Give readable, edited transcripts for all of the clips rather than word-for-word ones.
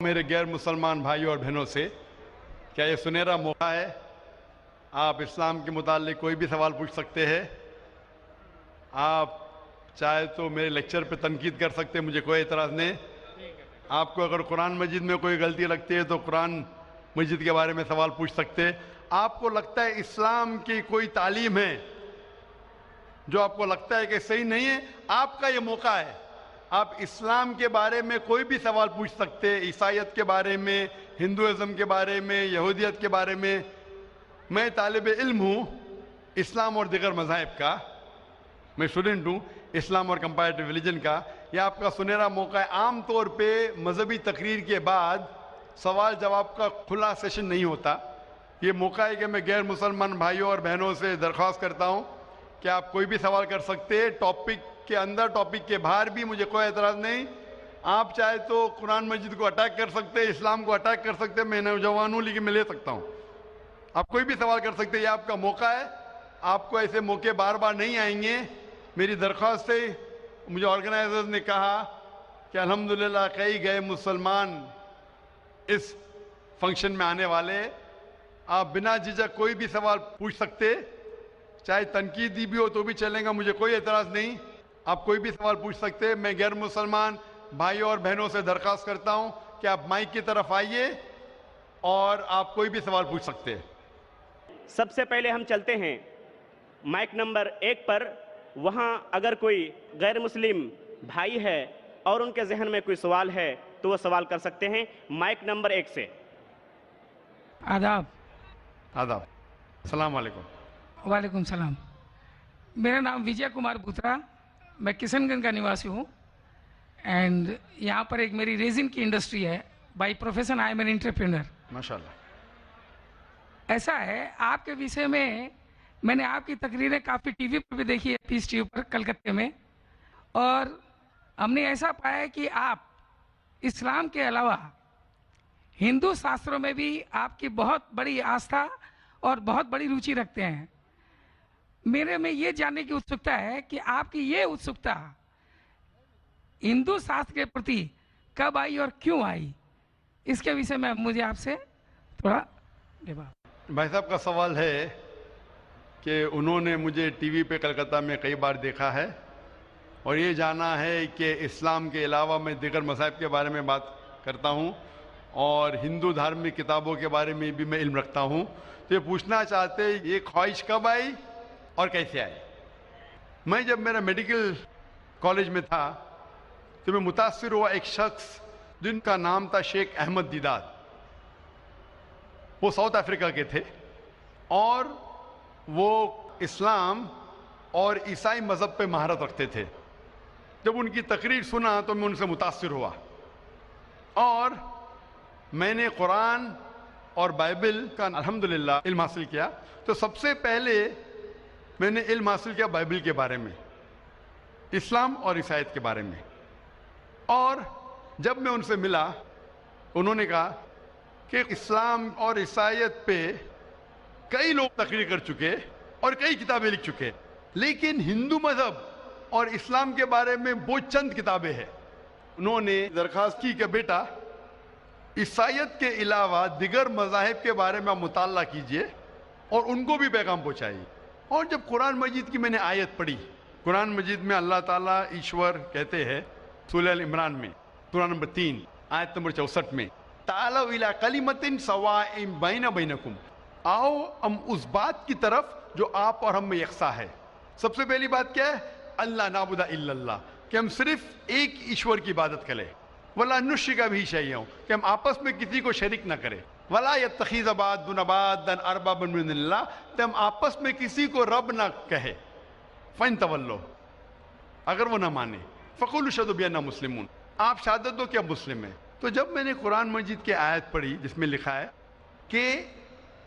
میرے غیر مسلمان بھائیوں اور بہنوں سے کیا یہ سنہرا موقع ہے؟ آپ اسلام کے متعلق کوئی بھی سوال پوچھ سکتے ہیں. آپ چاہے تو میرے لیکچر پہ تنقید کر سکتے ہیں، مجھے کوئی اعتراض نہیں. آپ کو اگر قرآن مجید میں کوئی غلطی لگتی ہے تو قرآن مجید کے بارے میں سوال پوچھ سکتے ہیں. آپ کو لگتا ہے اسلام کی کوئی تعلیم ہے جو آپ کو لگتا ہے کہ صحیح نہیں ہے، آپ کا یہ موقع ہے. آپ اسلام کے بارے میں کوئی بھی سوال پوچھ سکتے ہیں، عیسائیت کے بارے میں، ہندوازم کے بارے میں، یہودیت کے بارے میں. میں طالب علم ہوں اسلام اور دیگر مذاہب کا، میں اسٹوڈنٹ ہوں اسلام اور کمپیریٹو ریلیجن کا. یہ آپ کا سنہرا موقع ہے. عام طور پہ مذہبی تقریر کے بعد سوال جواب کا کھلا سیشن نہیں ہوتا. یہ موقع ہے کہ میں غیر مسلمان بھائیوں اور بہنوں سے درخواست کرتا ہوں کہ آپ کوئی بھی سوال کر سکتے ہیں، ٹاپک کے اندر ٹاپک کے باہر بھی، مجھے کوئی اعتراض نہیں. آپ چاہے تو قرآن مجید کو اٹیک کر سکتے ہیں، اسلام کو اٹیک کر سکتے ہیں. میں نوجوان ہوں لیکن میں لے سکتا ہوں. آپ کوئی بھی سوال کر سکتے ہیں، یہ آپ کا موقع ہے. آپ کو ایسے موقع بار بار نہیں آئیں گے. میری درخواست ہے، مجھے آرگنائزرز نے کہا کہ الحمدللہ کئی گئے مسلمان اس فنکشن میں آنے والے. آپ بنا جھجک کوئی بھی سوال پوچھ سکتے، چاہے تنقیدی بھی ہو تو بھی چلے گا، مجھے کوئی اعتراض نہیں. آپ کوئی بھی سوال پوچھ سکتے. میں غیر مسلمان بھائیوں اور بہنوں سے درخواست کرتا ہوں کہ آپ مائک کی طرف آئیے اور آپ کوئی بھی سوال پوچھ سکتے. سب سے پہلے ہم چلتے ہیں مائک نمبر 1 پر. وہاں اگر کوئی غیر مسلم بھائی ہے اور ان کے ذہن میں کوئی سوال ہے تو وہ سوال کر سکتے ہیں. مائک نمبر 1 سے. آداب. آداب. السلام علیکم. وعلیکم السلام. میرا نام وجے کمار بھوترا، میں کشن گنج کا نواسی ہوں. اینڈ یہاں پر ایک میری ریزن کی انڈسٹری ہے. By profession I am an entrepreneur. ماشاءاللہ. ایسا ہے، آپ کے وشے میں نے آپ کی تقریریں کافی ٹی وی پر بھی دیکھی ہے، پیس ٹی وی پر کلکتے میں. اور ہم نے ایسا پایا ہے کہ آپ اسلام کے علاوہ ہندو شاستروں میں بھی آپ کی بہت بڑی آستھا اور بہت بڑی روچی رکھتے ہیں. میرے میں یہ جاننے کی اتسکتا ہے کہ آپ کی یہ اتسکتا ہندو شاستر کے پرتی کب آئی اور کیوں آئی، اس کے وشے میں مجھے آپ سے تھوڑا بھائی صاحب کا سوال ہے کہ انہوں نے مجھے ٹی وی پہ کلکتہ میں کئی بار دیکھا ہے اور یہ جانا ہے کہ اسلام کے علاوہ میں دیگر مذاہب کے بارے میں بات کرتا ہوں اور ہندو دھارمک کتابوں کے بارے میں بھی میں علم رکھتا ہوں. تو یہ پوچھنا چاہتے یہ خواہش کب آئی اور کیسے آئی. میں جب میرا میڈیکل کالج میں تھا تو میں متاثر ہوا ایک شخص جن کا نام تھا شیخ احمد دیداد. وہ ساؤتھ افریقہ کے تھے اور وہ اسلام اور عیسائی مذہب پہ مہارت رکھتے تھے. جب ان کی تقریر سنا تو میں ان سے متاثر ہوا اور میں نے قرآن اور بائبل کا الحمدللہ علم حاصل کیا. تو سب سے پہلے میں نے علم حاصل کیا بائبل کے بارے میں، اسلام اور عیسائیت کے بارے میں. اور جب میں ان سے ملا انہوں نے کہا کہ اسلام اور عیسائیت پہ کئی لوگ تقریر کر چکے اور کئی کتابیں لکھ چکے، لیکن ہندو مذہب اور اسلام کے بارے میں بہت چند کتابیں ہیں. انہوں نے درخواست کی کہ بیٹا عیسائیت کے علاوہ دیگر مذاہب کے بارے میں آپ مطالعہ کیجئے اور ان کو بھی پیغام پہنچائیے. اور جب قرآن مجید کی میں نے آیت پڑھی، قرآن مجید میں اللہ تعالیٰ ایشور کہتے ہیں سورہ ال عمران میں سورہ نمبر 3 آیت نمبر 64 میں تعالوا الی کلمۃ سواء بین بینکم، آؤ ہم اس بات کی طرف جو آپ اور ہم میں یکساں ہے. سب سے پہلی بات کیا ہے؟ اللہ نعبد الا اللہ، کہ ہم صرف ایک ایشور کی عبادت کریں. ولا نشرک بہ شیئا، کہ ہم آپس میں کسی کو شریک نہ کریں. ولا یتخذ بعضنا بعضا اربابا من اللہ، کہ ہم آپس میں کسی کو رب نہ کہے. فَإِن تَوَلَّوْا، اگر وہ نہ مانے، فَقُولُوا اشْهَدُوا بِأَنَّا مُسْلِمُونَ، آپ شہادت دو کہ ہم مسلم ہیں. تو جب میں نے قرآن مجید کی آیت پڑھی جس میں لکھا ہے کہ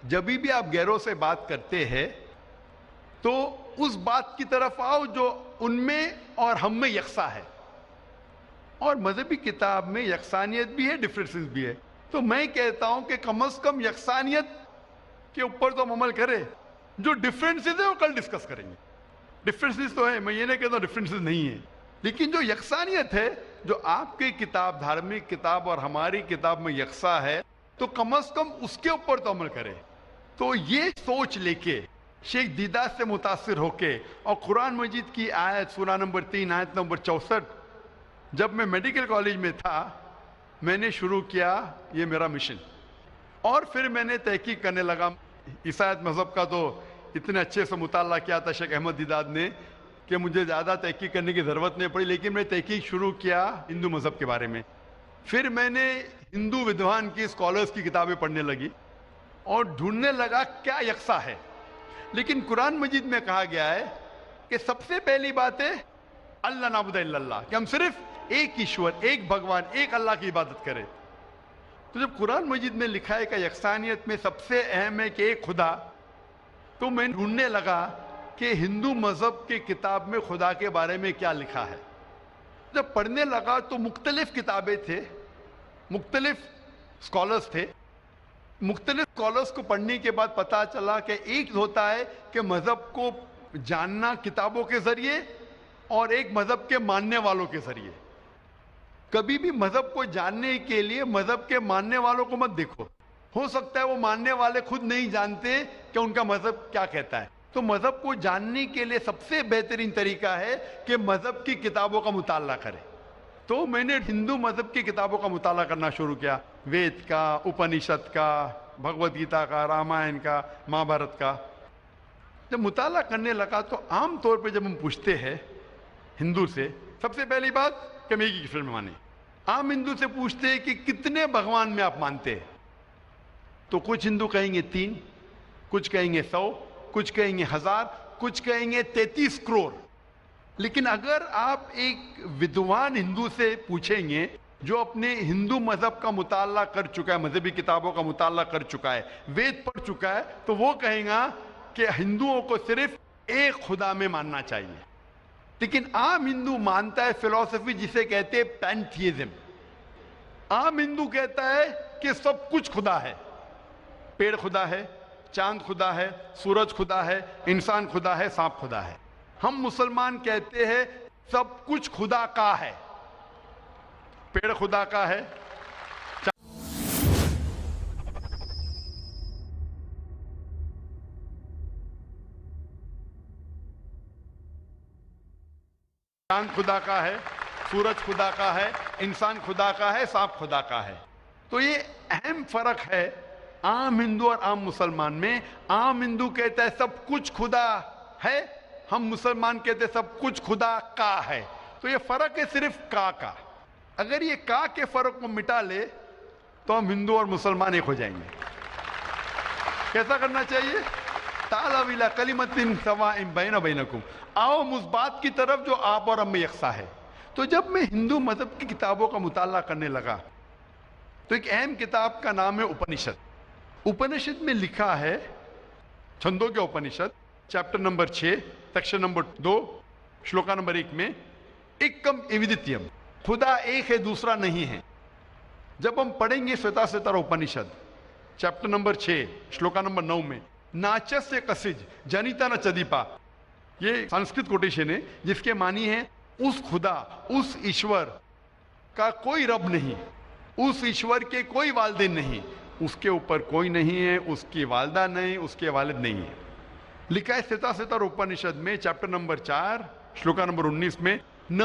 جب بھی آپ غیروں سے بات کرتے ہیں تو اس بات کی طرف آؤ جو ان میں اور ہم میں یکساں ہے. اور مذہبی کتاب میں یکسانیت بھی ہے، ڈفرینسز بھی ہے. تو میں کہتا ہوں کہ کم از کم یکسانیت کے اوپر تو ہم عمل کریں. جو ڈفرینسز ہیں وہ کل ڈسکس کریں گے. ڈفرینسز تو ہیں، میں یہ نہیں کہتا ہوں ڈفرینسز نہیں ہیں، لیکن جو یکسانیت ہے جو آپ کی کتاب دھارمک کتاب اور ہماری کتاب میں یکساں ہے تو کم از کم اس کے اوپر تو عمل کرے. تو یہ سوچ لے کے شیخ دیدات سے متاثر ہو کے اور قرآن مجید کی آیت سورہ نمبر 3 آیت نمبر 64 جب میں میڈیکل کالج میں تھا میں نے شروع کیا یہ میرا مشن. اور پھر میں نے تحقیق کرنے لگا. عیسائیت مذہب کا تو اتنے اچھے سے مطالعہ کیا تھا شیخ احمد دیداد نے کہ مجھے زیادہ تحقیق کرنے کی ضرورت نہیں پڑی, لیکن میں تحقیق شروع کیا ہندو مذہب کے بارے میں. پھر میں نے ہندو ودوان کی اسکالرس کی کتابیں پڑھنے لگی اور ڈھونڈنے لگا کیا یکساں ہے. لیکن قرآن مجید میں کہا گیا ہے کہ سب سے پہلی بات ہے اللہ نعبد الا اللہ, کہ ہم صرف ایک ایشور, ایک بھگوان, ایک اللہ کی عبادت کریں. تو جب قرآن مجید میں لکھا ہے کہ یکسانیت میں سب سے اہم ہے کہ ایک خدا, تو میں ڈھونڈنے لگا کہ ہندو مذہب کی کتاب میں خدا کے بارے میں کیا لکھا ہے. جب پڑھنے لگا تو مختلف کتابیں تھے, مختلف اسکالرس تھے. مختلف اسکالرس کو پڑھنے کے بعد پتا چلا کہ ایک ہوتا ہے کہ مذہب کو جاننا کتابوں کے ذریعے اور ایک مذہب کے ماننے والوں کے ذریعے. کبھی بھی مذہب کو جاننے کے لیے مذہب کے ماننے والوں کو مت دیکھو, ہو سکتا ہے وہ ماننے والے خود نہیں جانتے کہ ان کا مذہب کیا کہتا ہے. تو مذہب کو جاننے کے لیے سب سے بہترین طریقہ ہے کہ مذہب کی کتابوں کا مطالعہ کرے. تو میں نے ہندو مذہب کی کتابوں کا مطالعہ کرنا شروع کیا, وید کا, اپنشد کا, بھگوت گیتا کا, رامائن کا, مہابھارت کا. جب مطالعہ کرنے لگا تو عام طور پہ جب ہم پوچھتے ہیں ہندو سے, سب سے پہلی بات کہ میں ایک ایشور میں مانے. عام ہندو سے پوچھتے ہیں کہ کتنے بھگوان میں آپ مانتے ہیں, تو کچھ ہندو کہیں گے 3, کچھ کہیں گے 100, کچھ کہیں گے 1000, کچھ کہیں گے 33 کروڑ. لیکن اگر آپ ایک ودوان ہندو سے پوچھیں گے جو اپنے ہندو مذہب کا مطالعہ کر چکا ہے, مذہبی کتابوں کا مطالعہ کر چکا ہے, وید پڑھ چکا ہے, تو وہ کہیں گا کہ ہندوؤں کو صرف ایک خدا میں ماننا چاہیے. لیکن عام ہندو مانتا ہے فلسفی جسے کہتے ہیں پینتھیزم. عام ہندو کہتا ہے کہ سب کچھ خدا ہے, پیڑ خدا ہے, چاند خدا ہے, سورج خدا ہے, انسان خدا ہے, سانپ خدا ہے. ہم مسلمان کہتے ہیں سب کچھ خدا کا ہے, پیڑ خدا کا ہے, چاند خدا کا ہے, سورج خدا کا ہے, انسان خدا کا ہے, سانپ خدا کا ہے. تو یہ اہم فرق ہے عام ہندو اور عام مسلمان میں. عام ہندو کہتا ہے سب کچھ خدا ہے, ہم مسلمان کہتے ہیں سب کچھ خدا کا ہے. تو یہ فرق ہے صرف کا. اگر یہ کا کے فرق کو مٹا لے تو ہم ہندو اور مسلمان ایک ہو جائیں گے. کیسا کرنا چاہیے؟ تعالوا الی کلمۃ سواء بین بینکم, آؤ ہم اس بات کی طرف جو آپ اور ہم میں یکساں ہے. تو جب میں ہندو مذہب کی کتابوں کا مطالعہ کرنے لگا تو ایک اہم کتاب کا نام ہے اپنشد. اپنشد میں لکھا ہے, چھندوں کے Upanishad, chapter number 6, section number 2, shloka number 1 میں ایکم ایودتیم, خدا ایک ہے دوسرا نہیں ہے. جب ہم پڑھیں گے سویتا سوتر اپنشد چیپٹر نمبر 6 شلوکا نمبر 9 میں, ناچس سے کسج جنیتا نہ چدیپا, یہ سنسکرت کوٹیشن ہے جس کے معنی ہے اس خدا, اس ایشور کا کوئی رب نہیں, اس ایشور کے کوئی والدین نہیں, اس کے اوپر کوئی نہیں ہے, اس کی والدہ نہیں, اس کے والد نہیں ہے. لکھا ہے سویتا سوتر اپنشد میں چیپٹر نمبر 4 شلوکا نمبر 19 میں, نہ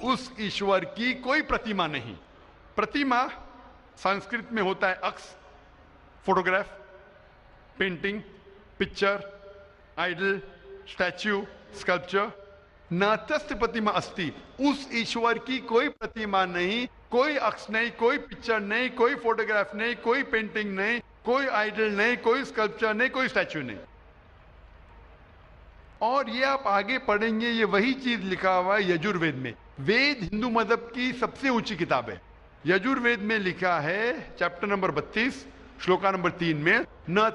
اس ایشور کی کوئی پرتیما نہیں. پرتیما سنسکرت میں ہوتا ہے عکس, photograph, painting, picture, idol, statue, sculpture. ناتست پرتیما استی, اس ایشور کی کوئی پرتیما نہیں, کوئی عکس نہیں, کوئی پکچر نہیں, کوئی فوٹوگراف نہیں, کوئی پینٹنگ نہیں, کوئی آئیڈل نہیں, کوئی اسکلپچر نہیں, کوئی اسٹیچو نہیں. اور یہ آپ آگے پڑھیں گے یہ وہی چیز لکھا ہوا ہے یجوروید میں. وید ہندو مذہب کی سب سے اونچی کتاب ہے. یجوروید میں لکھا ہے چیپٹر نمبر 32 شلوکا نمبر 3 میں, نہ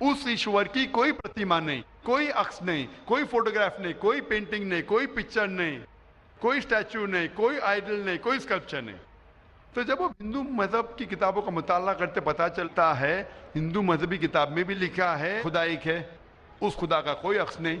اس ایشور کی کوئی پرتیما نہیں, کوئی عکس نہیں, کوئی فوٹوگراف نہیں, کوئی پینٹنگ نہیں, کوئی پکچر نہیں, کوئی اسٹیچو نہیں, کوئی آئیڈل نہیں, کوئی اسکلپچر نہیں. تو جب ہم ہندو مذہب کی کتابوں کا مطالعہ کرتے پتا چلتا ہے ہندو مذہبی کتاب میں بھی لکھا ہے خدا ایک ہے, اس خدا کا کوئی عکس نہیں,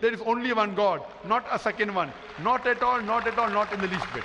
There is only one God, not a second one, not at all, not at all, not in the least bit.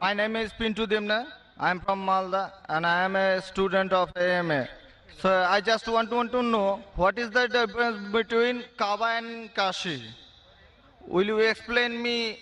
My name is Pintu Dimna. I am from Malda and I am a student of AMA. So I just want to know what is the difference between Kaaba and Kashi. Will you explain me